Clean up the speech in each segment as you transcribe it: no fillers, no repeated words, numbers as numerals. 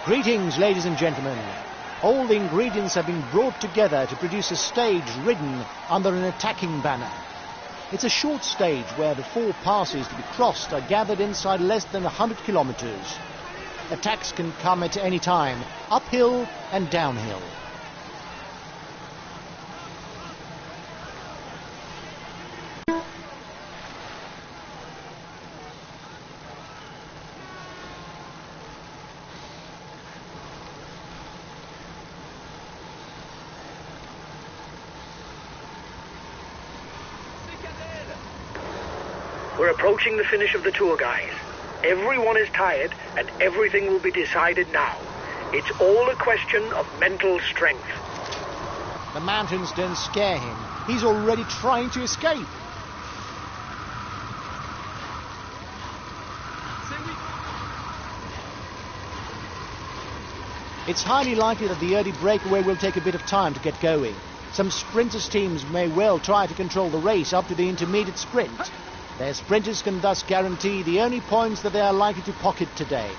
Greetings, ladies and gentlemen. All the ingredients have been brought together to produce a stage ridden under an attacking banner. It's a short stage where the 4 passes to be crossed are gathered inside less than 100 kilometers. Attacks can come at any time, uphill and downhill. We're approaching the finish of the tour, guys. Everyone is tired and everything will be decided now. It's all a question of mental strength. The mountains don't scare him. He's already trying to escape. It's highly likely that the early breakaway will take a bit of time to get going. Some sprinters' teams may well try to control the race up to the intermediate sprint. Their sprinters can thus guarantee the only points that they are likely to pocket today.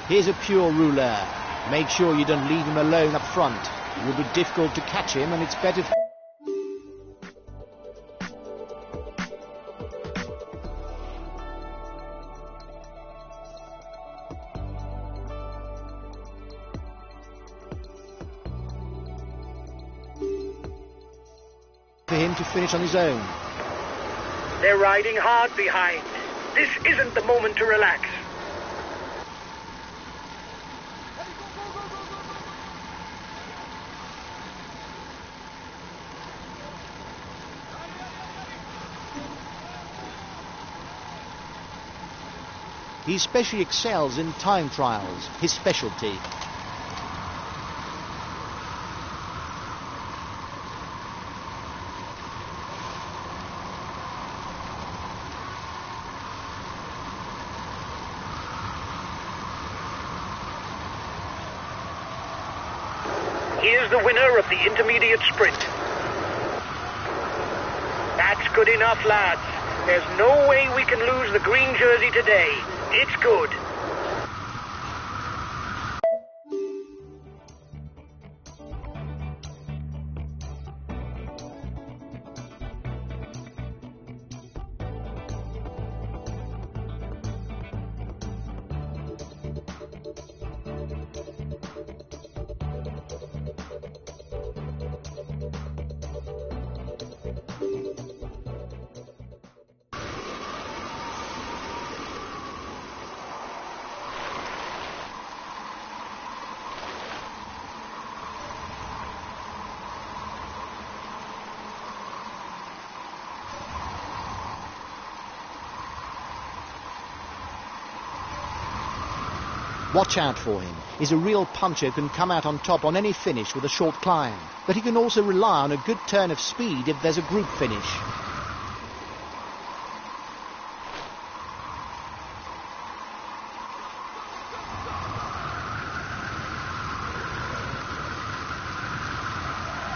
Here's a pure ruler. Make sure you don't leave him alone up front. It will be difficult to catch him, and it's better for him to finish on his own. They're riding hard behind. This isn't the moment to relax. He especially excels in time trials, his specialty. Here's the winner of the intermediate sprint. That's good enough, lads. There's no way we can lose the green jersey today. It's good. Watch out for him. He's a real puncher who can come out on top on any finish with a short climb. But he can also rely on a good turn of speed if there's a group finish.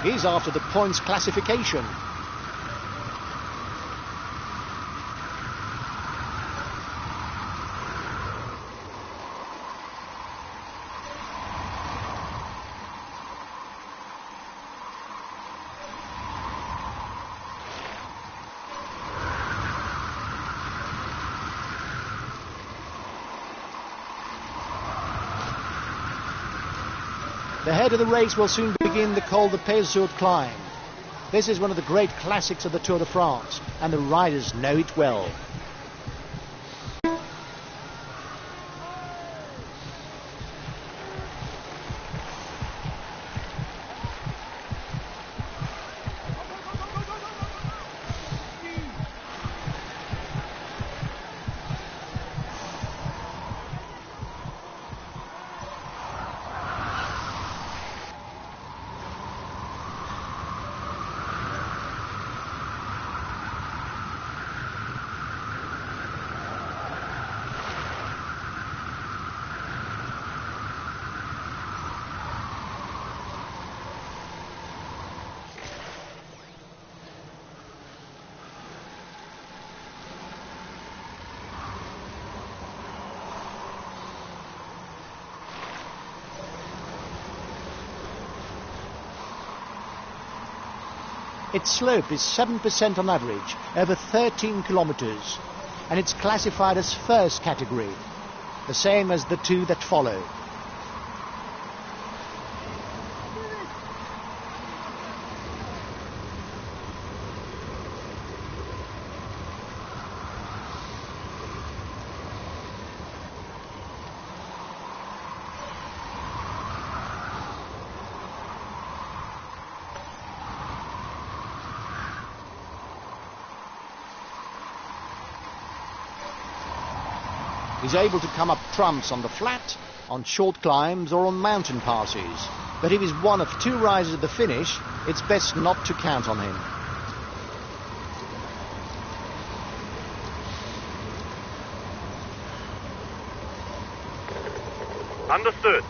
He's after the points classification. The head of the race will soon begin the Col de PS4 climb. This is one of the great classics of the Tour de France, and the riders know it well. Its slope is 7% on average, over 13 kilometers, and it's classified as first category, the same as the two that follow. He's able to come up trumps on the flat, on short climbs or on mountain passes. But if he's one of two risers at the finish, it's best not to count on him. Understood.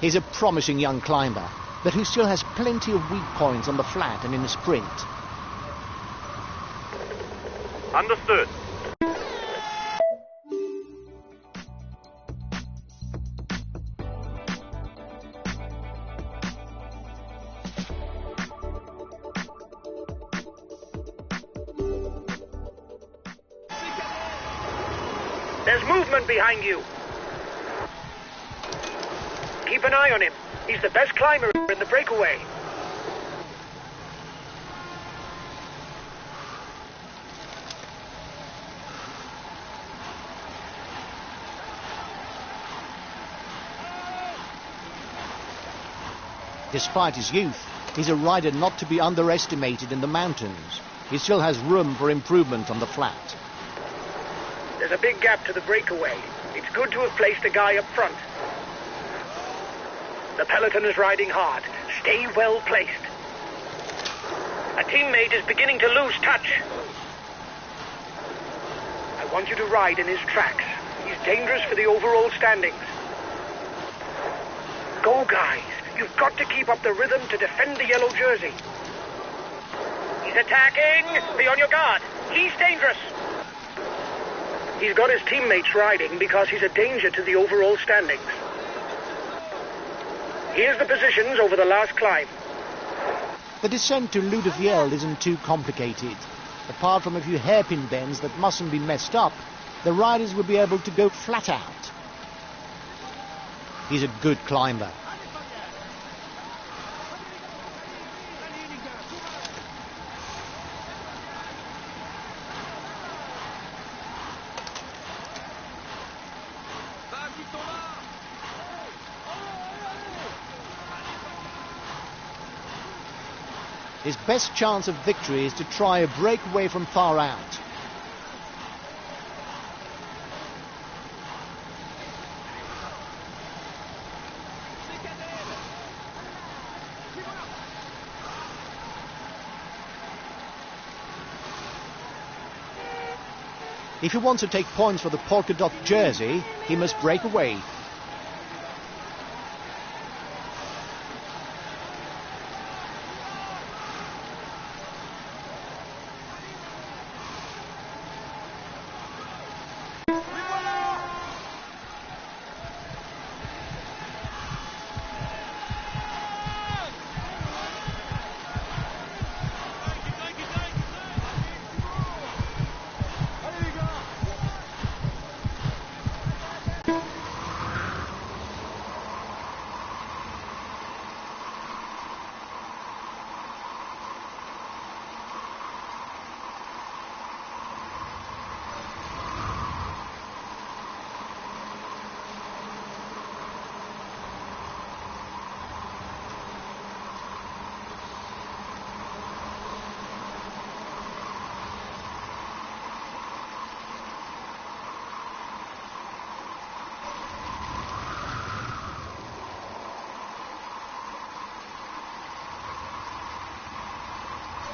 He's a promising young climber, but who still has plenty of weak points on the flat and in a sprint. Understood. There's movement behind you. Keep an eye on him. He's the best climber in the breakaway. Despite his youth, he's a rider not to be underestimated in the mountains. He still has room for improvement on the flat. There's a big gap to the breakaway. It's good to have placed a guy up front. The peloton is riding hard. Stay well placed. A teammate is beginning to lose touch. I want you to ride in his tracks. He's dangerous for the overall standings. Go, guys. You've got to keep up the rhythm to defend the yellow jersey. He's attacking! Be on your guard. He's dangerous. He's got his teammates riding because he's a danger to the overall standings. Here's the positions over the last climb. The descent to Ludevielle isn't too complicated. Apart from a few hairpin bends that mustn't be messed up, the riders will be able to go flat out. He's a good climber. His best chance of victory is to try a breakaway from far out. If he wants to take points for the polka dot jersey, he must break away.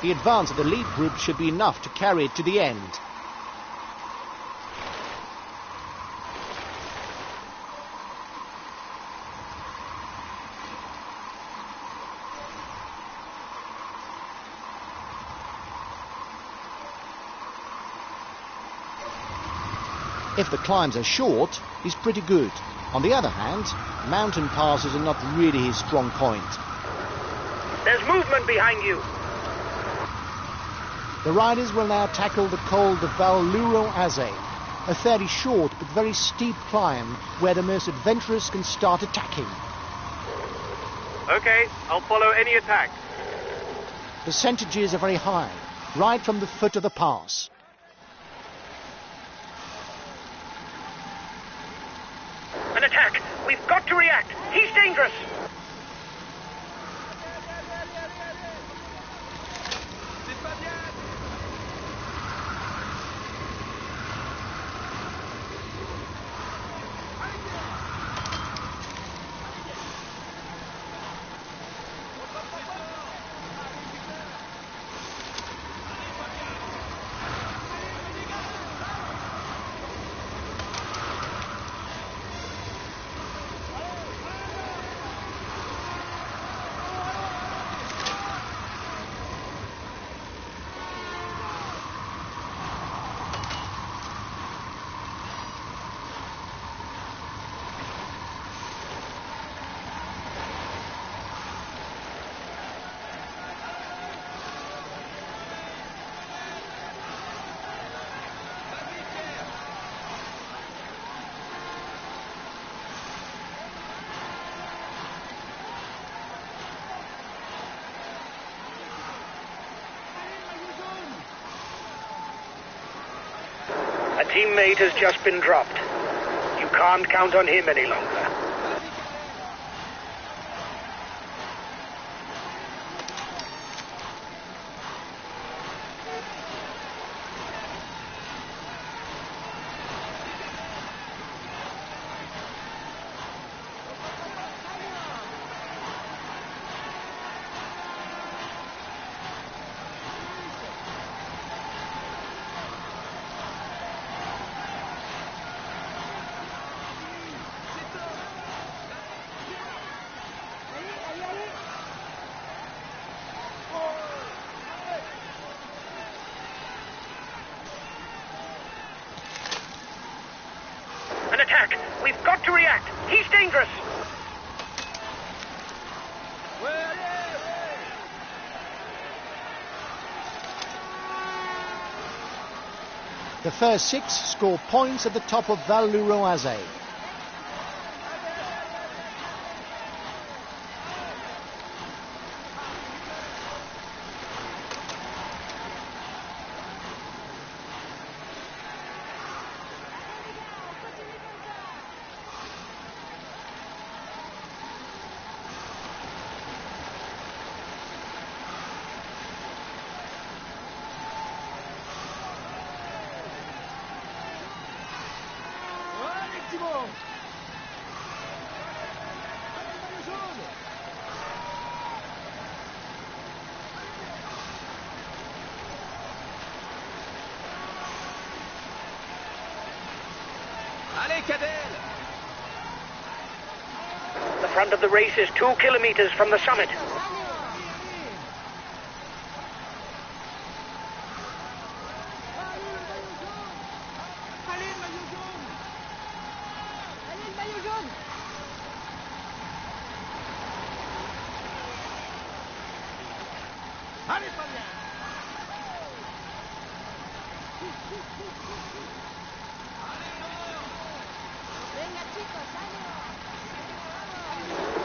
The advance of the lead group should be enough to carry it to the end. If the climbs are short, he's pretty good. On the other hand, mountain passes are not really his strong point. There's movement behind you. The riders will now tackle the col de Val Aze, a fairly short but very steep climb where the most adventurous can start attacking. Okay, I'll follow any attack. Percentages are very high, right from the foot of the pass. An attack! We've got to react! He's dangerous! A teammate has just been dropped. You can't count on him any longer. An attack! We've got to react! He's dangerous! The first 6 score points at the top of Val Aze. The front of the race is 2 kilometers from the summit.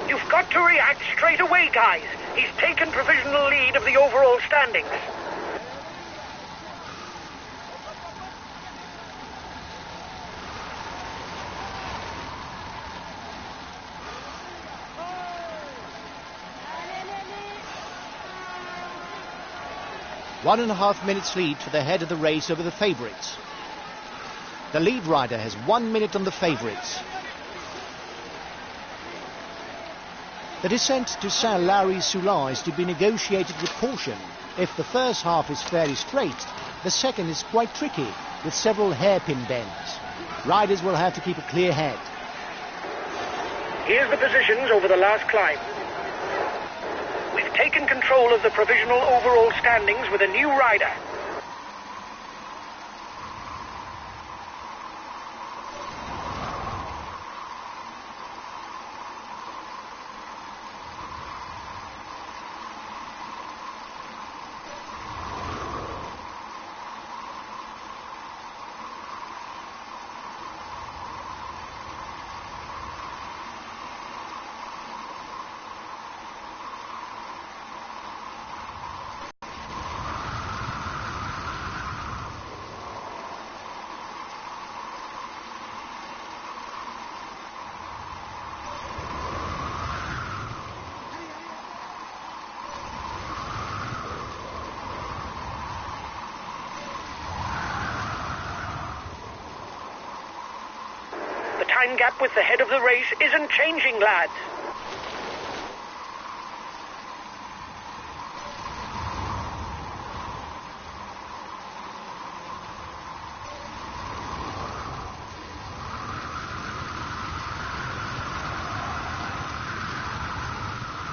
You've got to react straight away, guys. He's taken provisional lead of the overall standings. One and a half minutes lead for the head of the race over the favourites. The lead rider has 1 minute on the favourites. The descent to Saint-Lary-Soulan is to be negotiated with caution. If the first half is fairly straight, the second is quite tricky, with several hairpin bends. Riders will have to keep a clear head. Here's the positions over the last climb. We've taken control of the provisional overall standings with a new rider. time gap with the head of the race isn't changing, lads.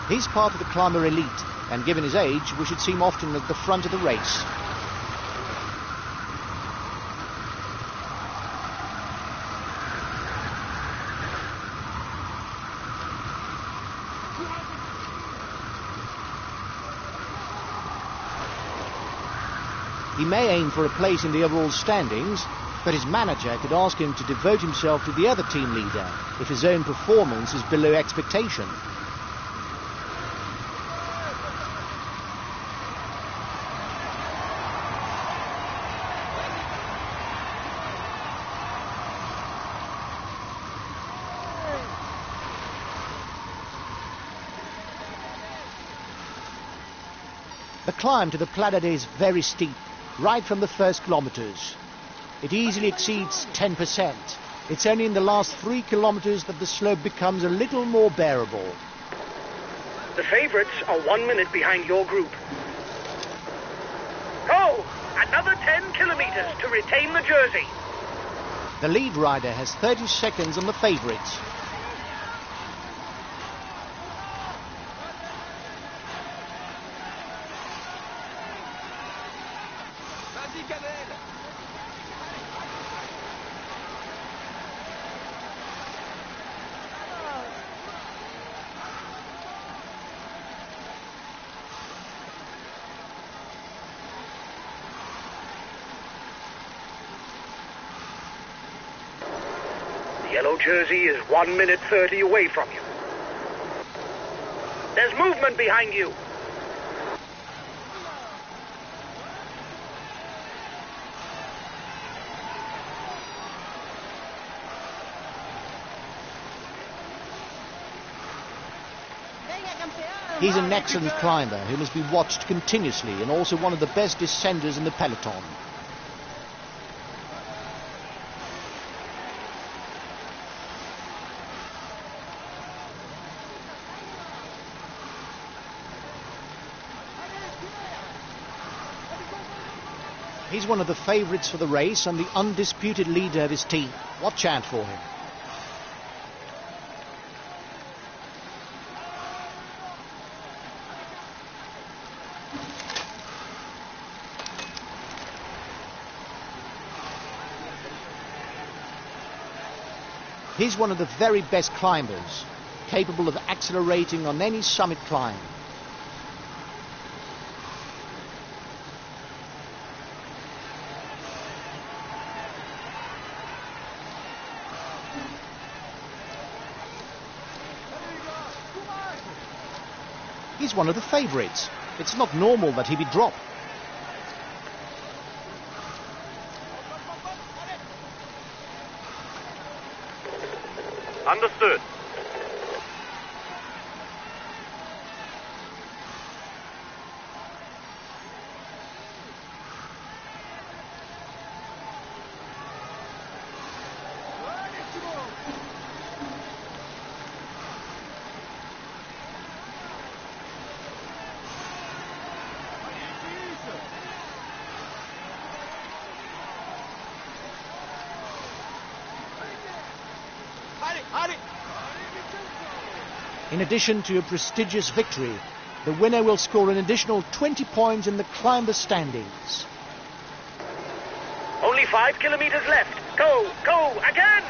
He's part of the climber elite, and given his age, we should see him often at the front of the race. He may aim for a place in the overall standings, but his manager could ask him to devote himself to the other team leader if his own performance is below expectation. The climb to the Planet is very steep, right from the first kilometres. It easily exceeds 10%. It's only in the last 3 kilometres that the slope becomes a little more bearable. The favourites are 1 minute behind your group. Go! Another 10 kilometres to retain the jersey. The lead rider has 30 seconds on the favourites. The yellow jersey is 1 minute 30 away from you. There's movement behind you. He's an excellent climber who must be watched continuously and also one of the best descenders in the peloton. He's one of the favourites for the race and the undisputed leader of his team. Watch out for him. He's one of the very best climbers, capable of accelerating on any summit climb. He's one of the favourites. It's not normal that he be dropped. Understood. In addition to a prestigious victory, the winner will score an additional 20 points in the climber standings. Only 5 kilometres left. Go, go, again!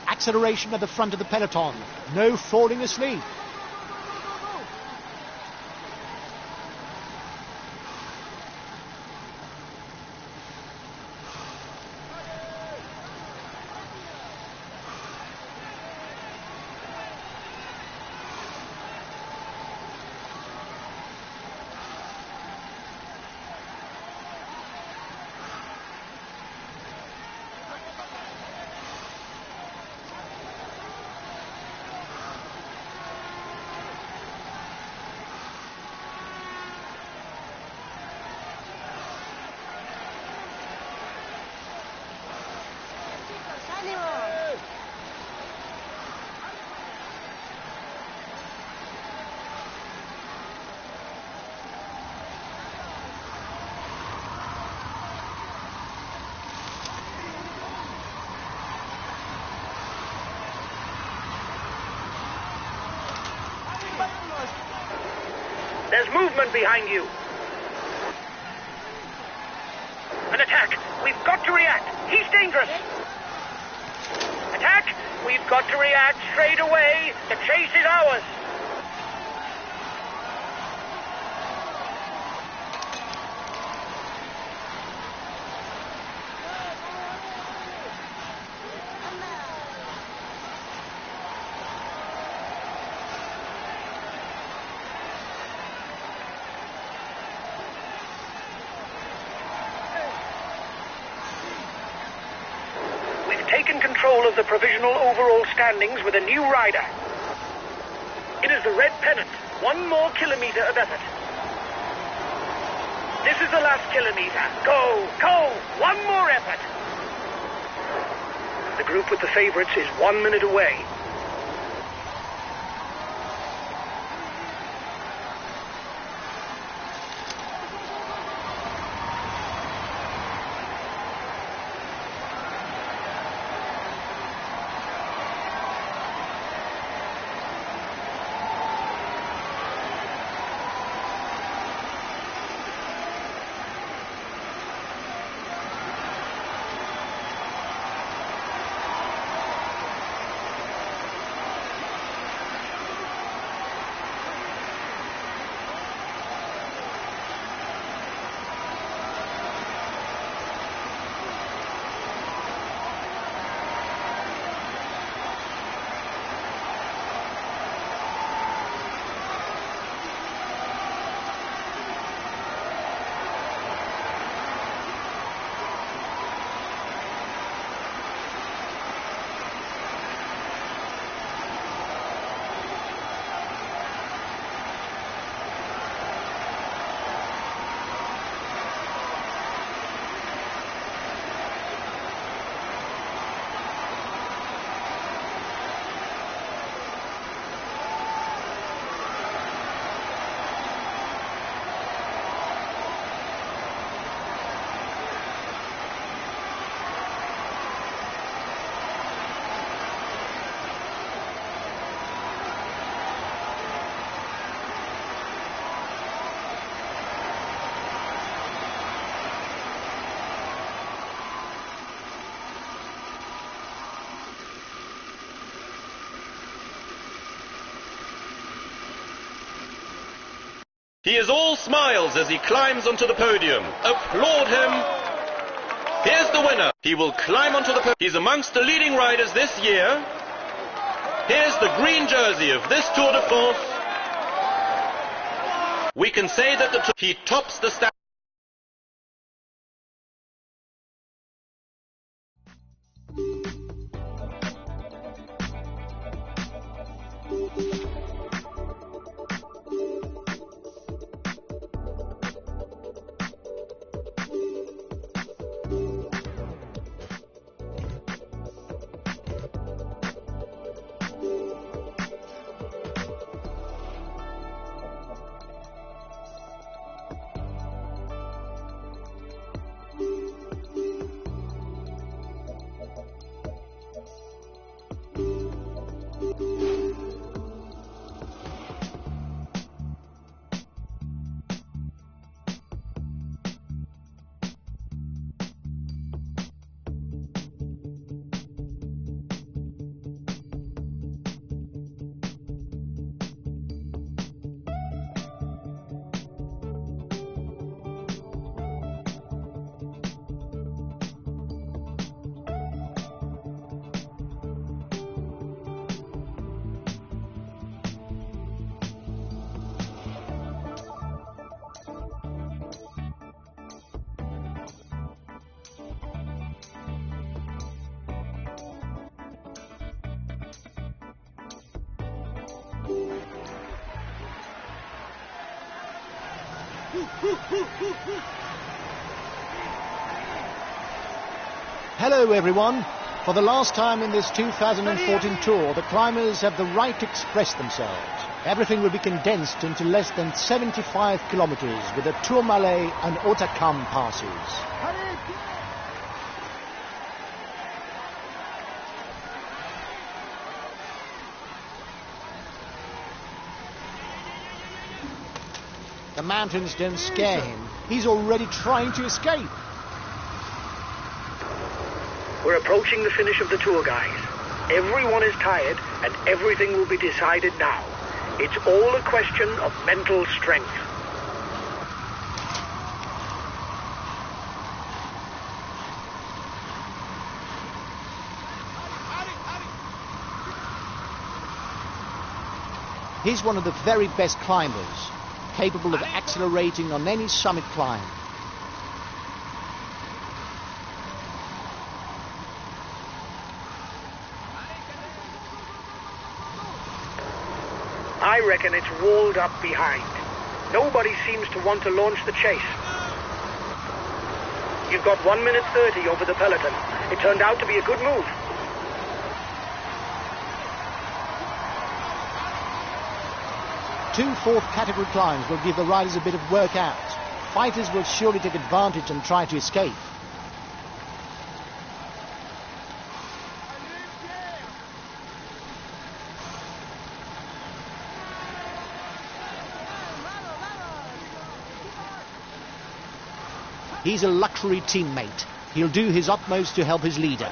Acceleration at the front of the peloton. No falling asleep. There's movement behind you. An attack. We've got to react. He's dangerous. Attack. We've got to react straight away. The chase is ours. Taken control of the provisional overall standings with a new rider. It is the red pennant. 1 more kilometre of effort. This is the last kilometre. Go, go! 1 more effort. The group with the favourites is 1 minute away. He is all smiles as he climbs onto the podium. Applaud him. Here's the winner. He will climb onto the podium. He's amongst the leading riders this year. Here's the green jersey of this Tour de France. We can say that he tops the standings. Hello everyone. For the last time in this 2014 tour, the climbers have the right to express themselves. Everything will be condensed into less than 75 kilometers with the Tourmalet and Hautacam passes. The mountains don't scare him. He's already trying to escape. We're approaching the finish of the tour, guys. Everyone is tired, and everything will be decided now. It's all a question of mental strength. He's one of the very best climbers, capable of accelerating on any summit climb. I reckon it's walled up behind. Nobody seems to want to launch the chase. You've got 1 minute 30 over the peloton. It turned out to be a good move. Two fourth category climbs will give the riders a bit of work out. Fighters will surely take advantage and try to escape. He's a luxury teammate. He'll do his utmost to help his leader.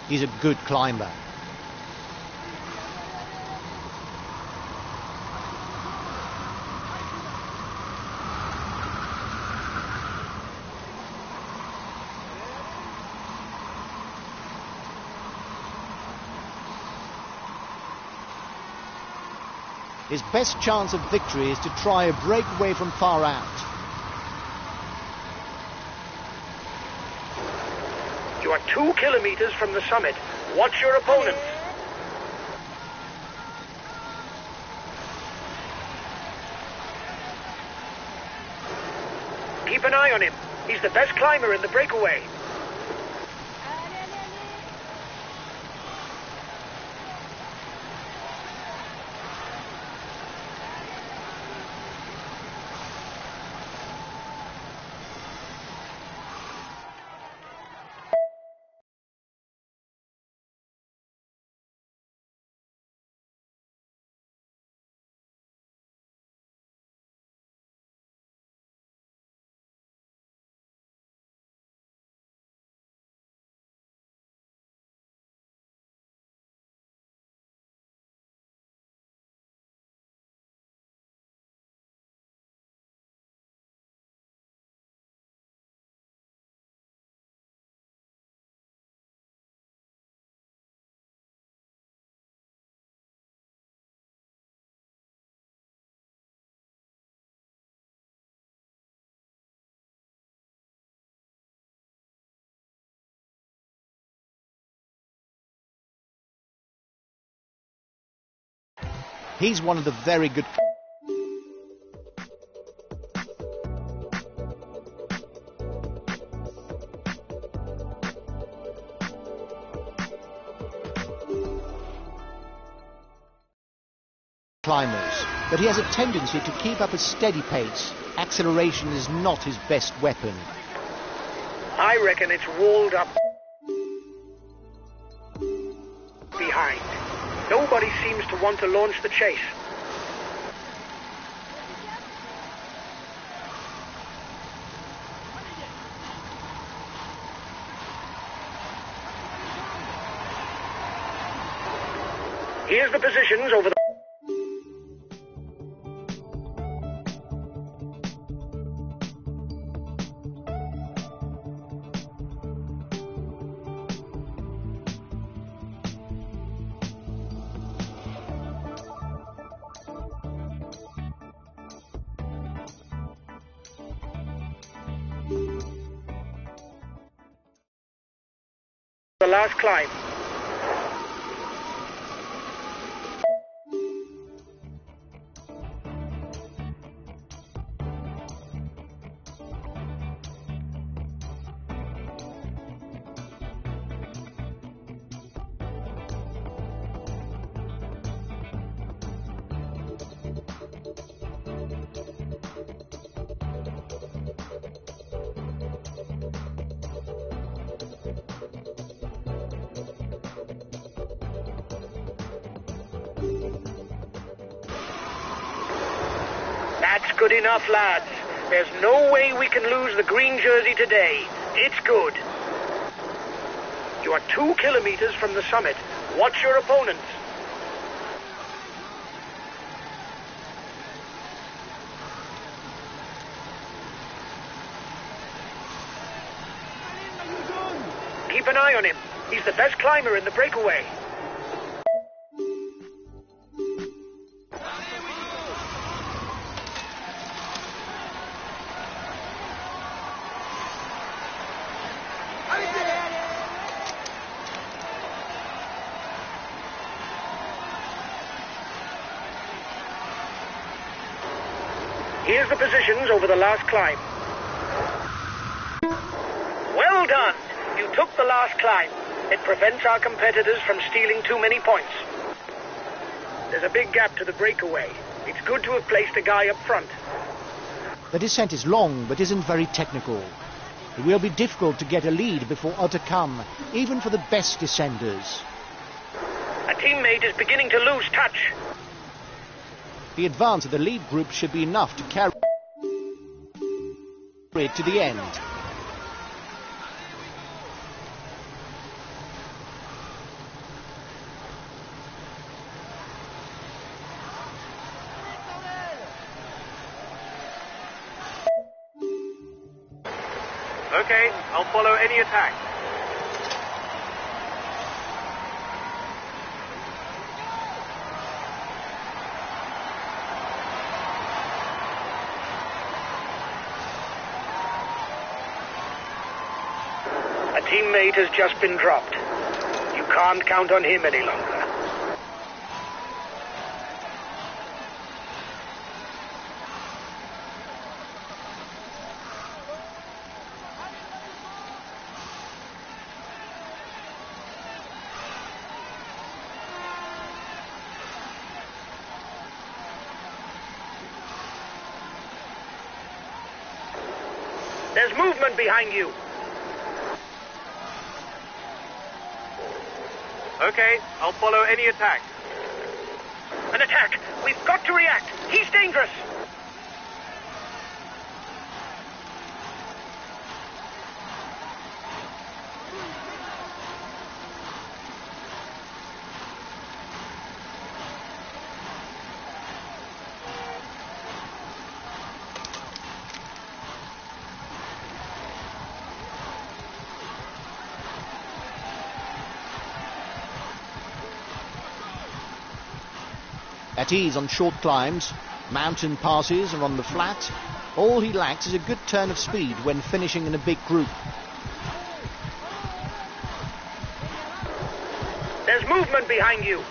He's a good climber. His best chance of victory is to try a breakaway from far out. You are 2 kilometers from the summit. Watch your opponents. Keep an eye on him. He's the best climber in the breakaway. He's one of the very good climbers, but he has a tendency to keep up a steady pace. Acceleration is not his best weapon. I reckon it's walled up behind. Nobody seems to want to launch the chase. Here's the positions over the... the last climb. good enough, lads. There's no way we can lose the green jersey today. It's good. You are 2 kilometers from the summit. Watch your opponents. Keep an eye on him. He's the best climber in the breakaway. Here's the positions over the last climb. Well done! You took the last climb. It prevents our competitors from stealing too many points. There's a big gap to the breakaway. It's good to have placed a guy up front. The descent is long but isn't very technical. It will be difficult to get a lead before others come, even for the best descenders. A teammate is beginning to lose touch. The advance of the lead group should be enough to carry it to the end. Okay, I'll follow any attack. A teammate has just been dropped. You can't count on him any longer. There's movement behind you. Okay, I'll follow any attack. An attack! We've got to react! He's dangerous! At ease on short climbs, mountain passes or on the flat, all he lacks is a good turn of speed when finishing in a big group. There's movement behind you.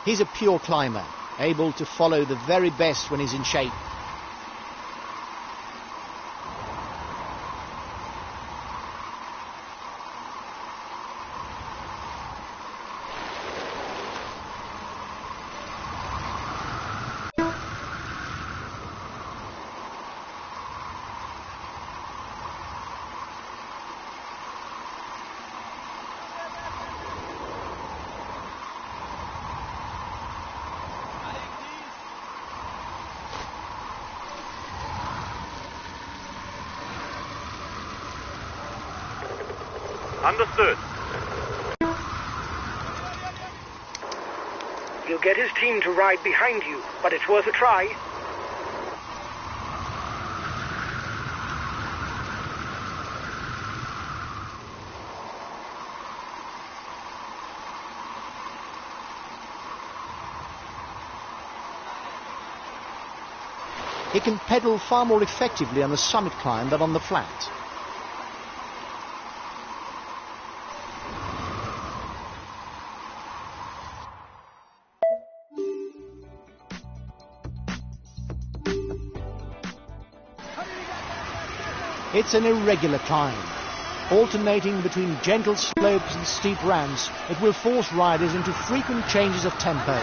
He's a pure climber, able to follow the very best when he's in shape. Understood. He'll get his team to ride behind you, but it's worth a try. He can pedal far more effectively on the summit climb than on the flat. It's an irregular climb. Alternating between gentle slopes and steep ramps, it will force riders into frequent changes of tempo.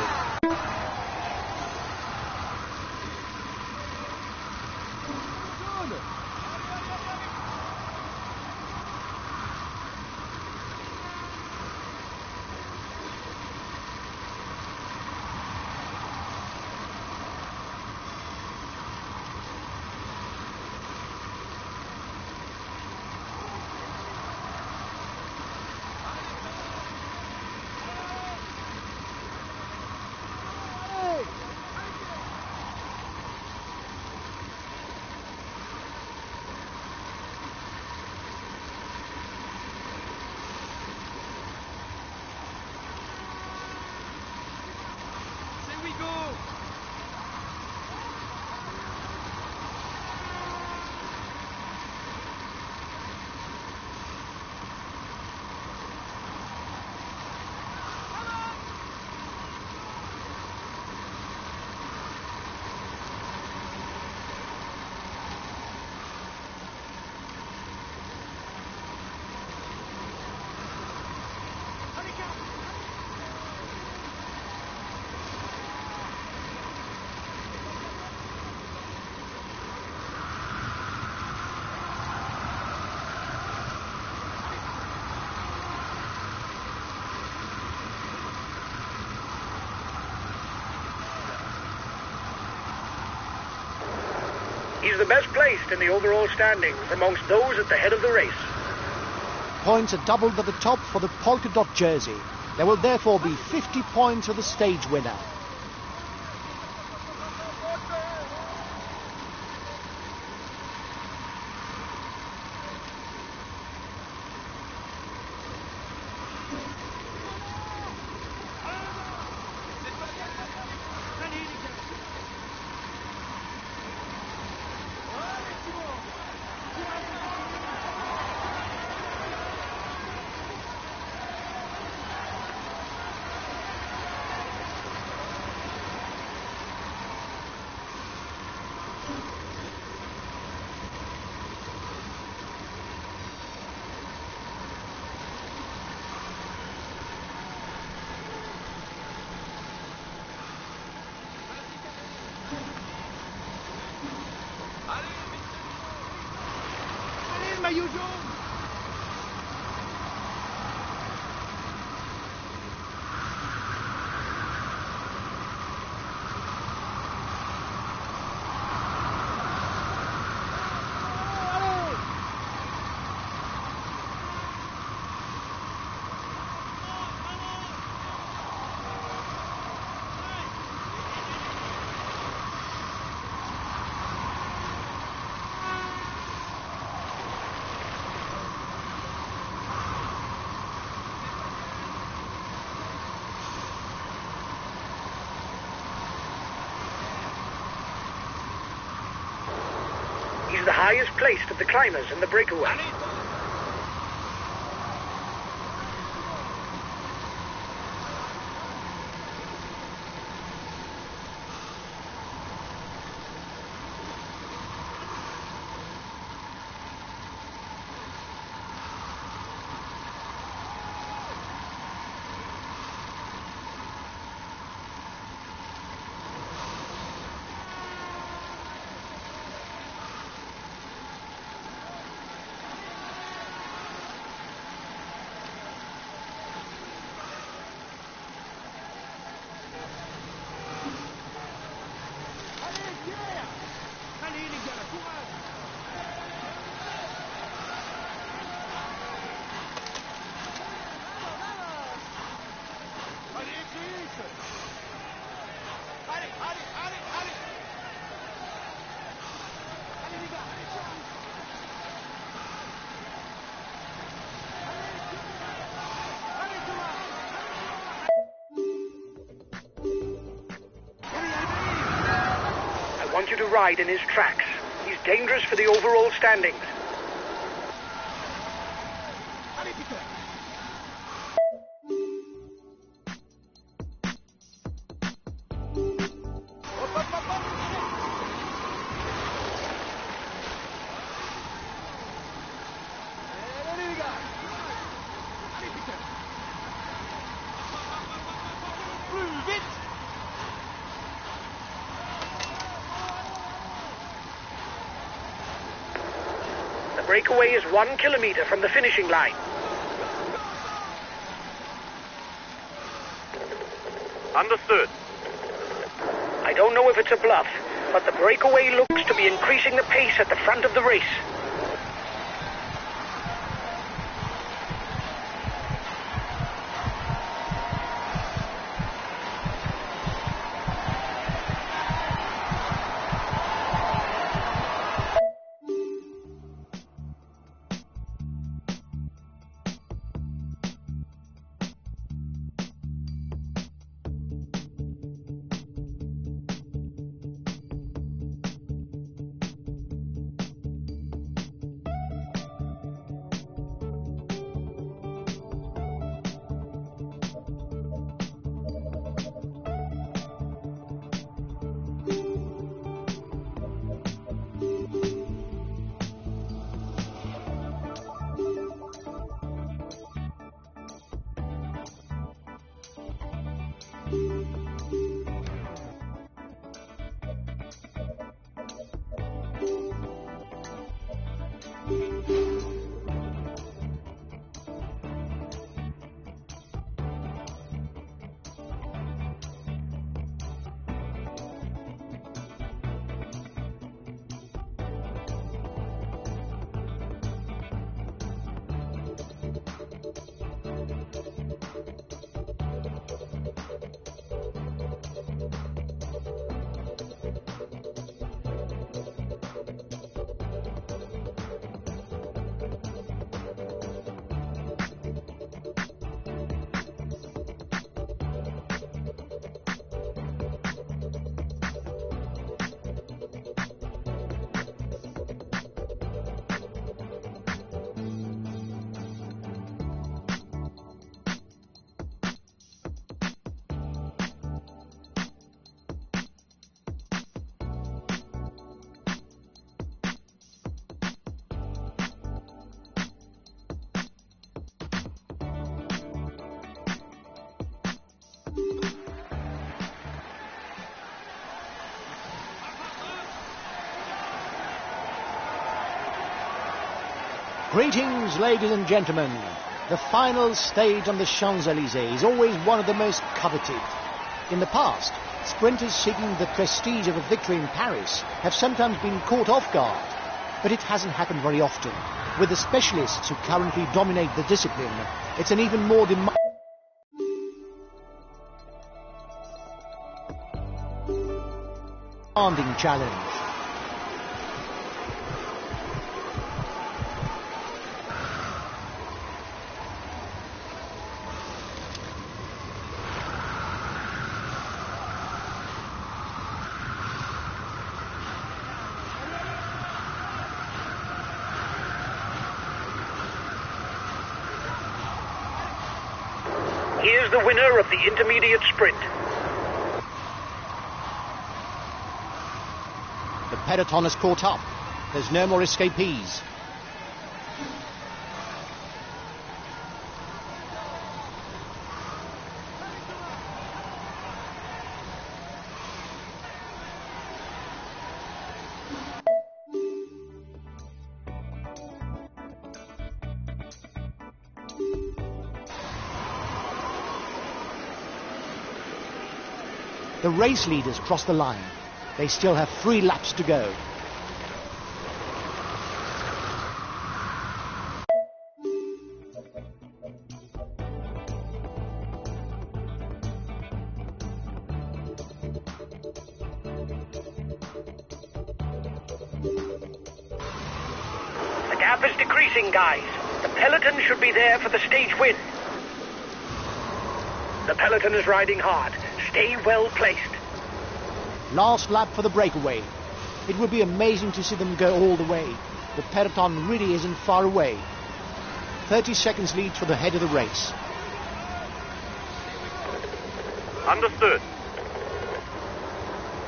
He's the best placed in the overall standings amongst those at the head of the race. Points are doubled at the top for the polka dot jersey. There will therefore be 50 points for the stage winner. He's the highest placed of the climbers in the breakaway. wants you to ride in his tracks. He's dangerous for the overall standings. The breakaway is 1 kilometer from the finishing line. Understood. I don't know if it's a bluff, but the breakaway looks to be increasing the pace at the front of the race. Greetings, ladies and gentlemen. The final stage on the Champs-Élysées is always one of the most coveted. In the past, sprinters seeking the prestige of a victory in Paris have sometimes been caught off guard, but it hasn't happened very often. With the specialists who currently dominate the discipline, it's an even more demanding challenge. Here's the winner of the intermediate sprint. The peloton has caught up. There's no more escapees. The race leaders cross the line. They still have 3 laps to go. The gap is decreasing, guys. The peloton should be there for the stage win. The peloton is riding hard. Stay well placed. Last lap for the breakaway. It would be amazing to see them go all the way. The peloton really isn't far away. 30 seconds lead for the head of the race. Understood.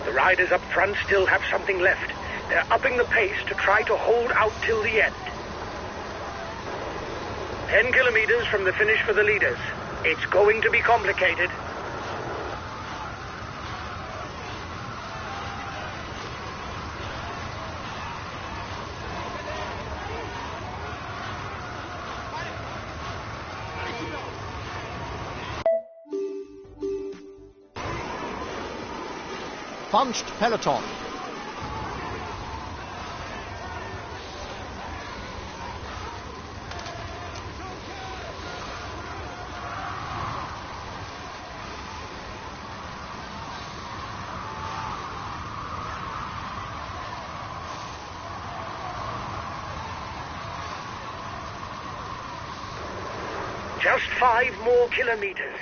The riders up front still have something left. They're upping the pace to try to hold out till the end. 10 kilometers from the finish for the leaders. It's going to be complicated. Bunched peloton. Just 5 more kilometers.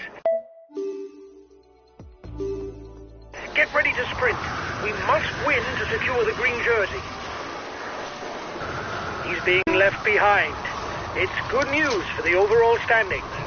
Get ready to sprint. We must win to secure the green jersey. He's being left behind. It's good news for the overall standings.